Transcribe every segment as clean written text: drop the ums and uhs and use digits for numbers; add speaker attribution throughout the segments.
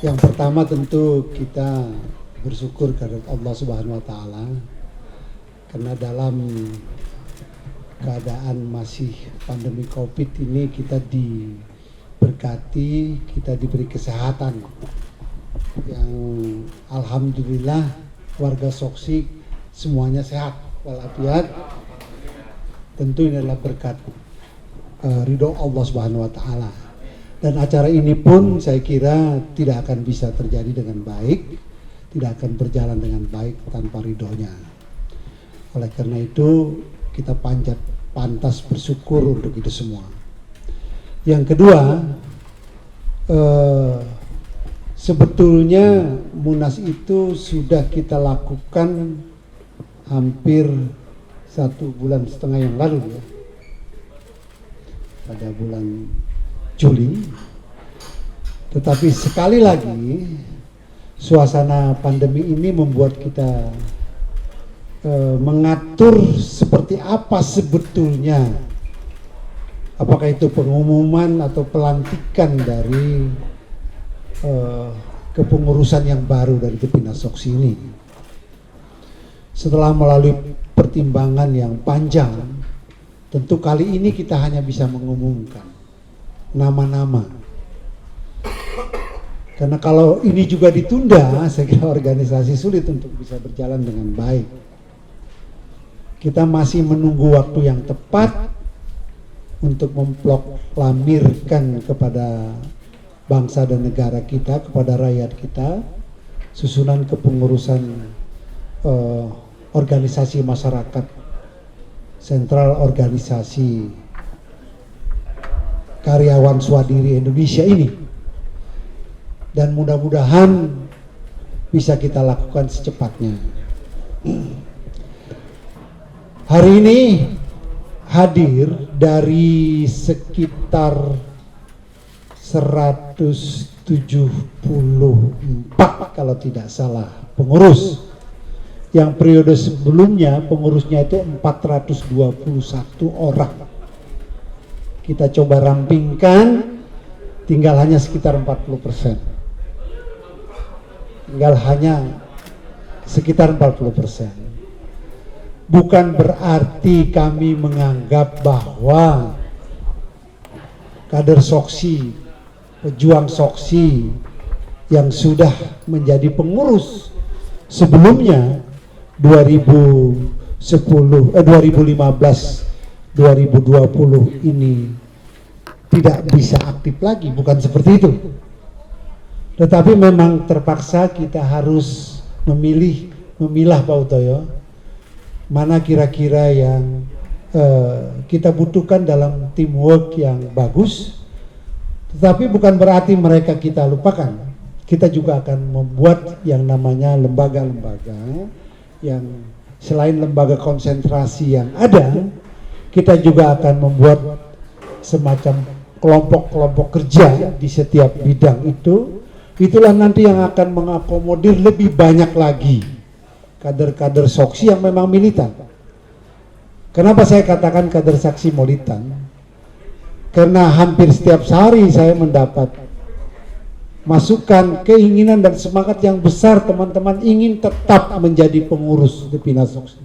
Speaker 1: Yang pertama tentu kita bersyukur kepada Allah Subhanahu wa taala karena dalam keadaan masih pandemi Covid ini kita diberkati, kita diberi kesehatan yang alhamdulillah warga Soksi semuanya sehat walafiat. Tentu ini adalah berkat ridho Allah Subhanahu wa taala. Dan acara ini pun saya kira tidak akan bisa terjadi dengan baik, tidak akan berjalan dengan baik tanpa ridhonya. Oleh karena itu kita pantas bersyukur untuk itu semua. Yang kedua, sebetulnya Munas itu sudah kita lakukan hampir 1,5 bulan yang lalu ya, pada bulan Juli. Tetapi sekali lagi suasana pandemi ini membuat kita mengatur seperti apa sebetulnya, apakah itu pengumuman atau pelantikan dari kepengurusan yang baru dari Depinas Soksi ini. Setelah melalui pertimbangan yang panjang, tentu kali ini kita hanya bisa mengumumkan nama-nama. Karena kalau ini juga ditunda, saya kira organisasi sulit untuk bisa berjalan dengan baik. Kita masih menunggu waktu yang tepat untuk memproklamirkan kepada bangsa dan negara kita, kepada rakyat kita, susunan kepengurusan organisasi masyarakat, sentral organisasi karyawan swadiri Indonesia ini, dan mudah-mudahan bisa kita lakukan secepatnya. Hari ini hadir dari sekitar 174 kalau tidak salah pengurus. Yang periode sebelumnya pengurusnya itu 421 orang. Kita coba rampingkan, tinggal hanya sekitar 40%. Tinggal hanya sekitar 40%. Bukan berarti kami menganggap bahwa kader Soksi, pejuang Soksi yang sudah menjadi pengurus sebelumnya 2015 2020 ini tidak bisa aktif lagi, bukan seperti itu. Tetapi memang terpaksa kita harus memilah Pak Utoyo, mana kira-kira yang kita butuhkan dalam teamwork yang bagus. Tetapi bukan berarti mereka kita lupakan. Kita juga akan membuat yang namanya lembaga-lembaga yang selain lembaga konsentrasi yang ada, kita juga akan membuat semacam kelompok-kelompok kerja di setiap bidang itu. Itulah nanti yang akan mengakomodir lebih banyak lagi kader-kader Soksi yang memang militan. Kenapa saya katakan kader Soksi militan? Karena hampir setiap hari saya mendapat masukan, keinginan dan semangat yang besar teman-teman ingin tetap menjadi pengurus Depinas Soksi.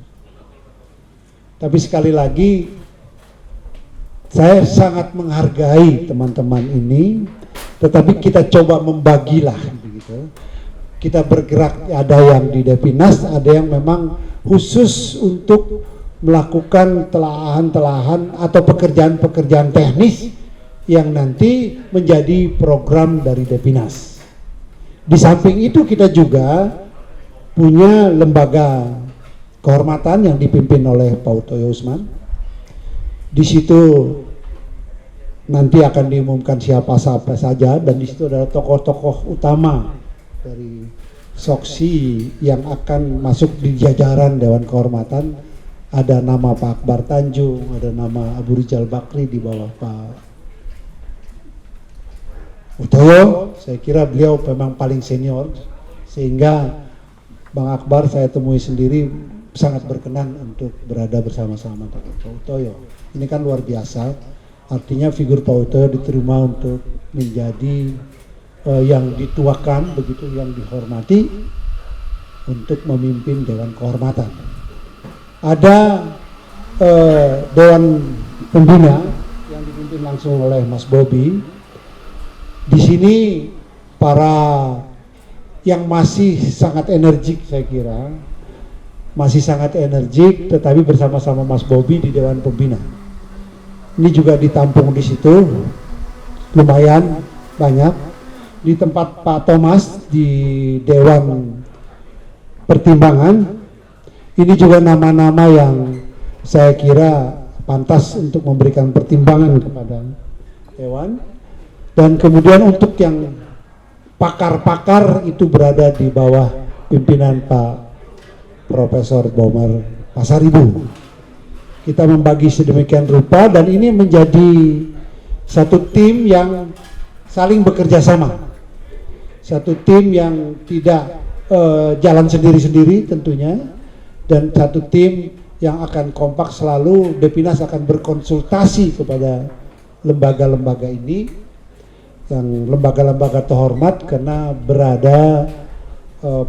Speaker 1: Tapi sekali lagi saya sangat menghargai teman-teman ini, tetapi kita coba membagilah begitu. Kita bergerak, ada yang di Depinas, ada yang memang khusus untuk melakukan telahan-telahan atau pekerjaan-pekerjaan teknis yang nanti menjadi program dari Depinas. Di samping itu kita juga punya lembaga kehormatan yang dipimpin oleh Pak Utoyo Usman. Di situ nanti akan diumumkan siapa saja, dan di situ adalah tokoh-tokoh utama dari Soksi yang akan masuk di jajaran Dewan Kehormatan. Ada nama Pak Akbar Tanjung, ada nama Abu Rizal Bakri di bawah Pak Utoyo. Saya kira beliau memang paling senior, sehingga Bang Akbar saya temui sendiri sangat berkenan untuk berada bersama-sama dengan Pak Utoyo. Ini kan luar biasa, Artinya figur Pak Witoyo diterima untuk menjadi yang dituakan, begitu, yang dihormati untuk memimpin Dewan Kehormatan. Ada Dewan Pembina yang dipimpin langsung oleh Mas Bobi. Di sini para yang masih sangat energik, saya kira masih sangat energik, tetapi bersama-sama Mas Bobi di Dewan Pembina. Ini juga ditampung di situ, lumayan banyak. Di tempat Pak Thomas di Dewan Pertimbangan, ini juga nama-nama yang saya kira pantas untuk memberikan pertimbangan kepada Dewan. Dan kemudian untuk yang pakar-pakar itu berada di bawah pimpinan Pak Profesor Bomar Pasaribu. Kita membagi sedemikian rupa dan ini menjadi satu tim yang saling bekerja sama. Satu tim yang tidak jalan sendiri-sendiri tentunya, dan satu tim yang akan kompak selalu. Depinas akan berkonsultasi kepada lembaga-lembaga ini, yang lembaga-lembaga terhormat, karena berada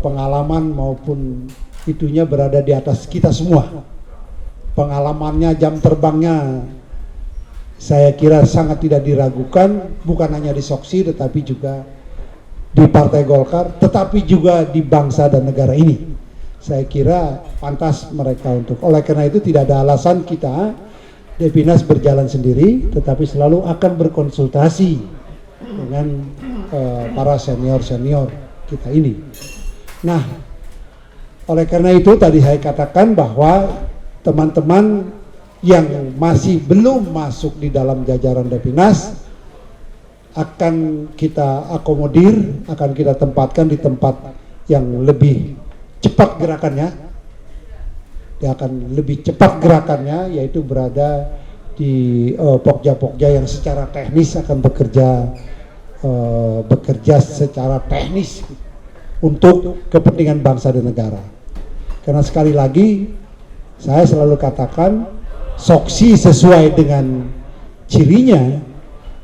Speaker 1: pengalaman maupun itunya berada di atas kita semua. Pengalamannya, jam terbangnya saya kira sangat tidak diragukan, bukan hanya di Soksi tetapi juga di Partai Golkar, tetapi juga di bangsa dan negara ini. Saya kira pantas mereka untuk, oleh karena itu tidak ada alasan kita Depinas berjalan sendiri, tetapi selalu akan berkonsultasi dengan para senior-senior kita ini. Nah, oleh karena itu tadi saya katakan bahwa teman-teman yang masih belum masuk di dalam jajaran Depinas akan kita akomodir, akan kita tempatkan di tempat yang lebih cepat gerakannya. Dia akan lebih cepat gerakannya, yaitu berada di pokja-pokja yang secara teknis akan bekerja secara teknis untuk kepentingan bangsa dan negara. Karena sekali lagi saya selalu katakan, Soksi sesuai dengan cirinya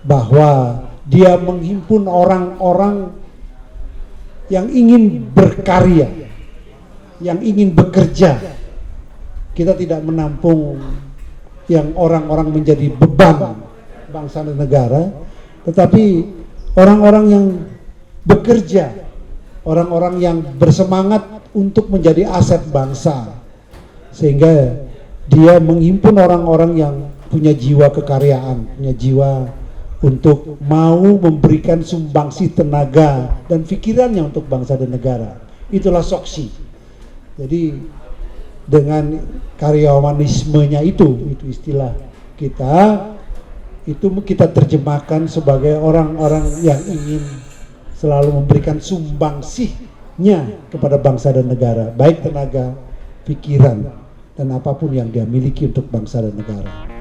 Speaker 1: bahwa dia menghimpun orang-orang yang ingin berkarya, yang ingin bekerja. Kita tidak menampung yang orang-orang menjadi beban bangsa dan negara, tetapi orang-orang yang bekerja, orang-orang yang bersemangat untuk menjadi aset bangsa, sehingga dia menghimpun orang-orang yang punya jiwa kekaryaan, punya jiwa untuk mau memberikan sumbangsi tenaga dan pikirannya untuk bangsa dan negara. Itulah Soksi. Jadi dengan karyawanismenya itu istilah kita, itu kita terjemahkan sebagai orang-orang yang ingin selalu memberikan sumbangsinya kepada bangsa dan negara, baik tenaga, pikiran, dan apapun yang dia miliki untuk bangsa dan negara.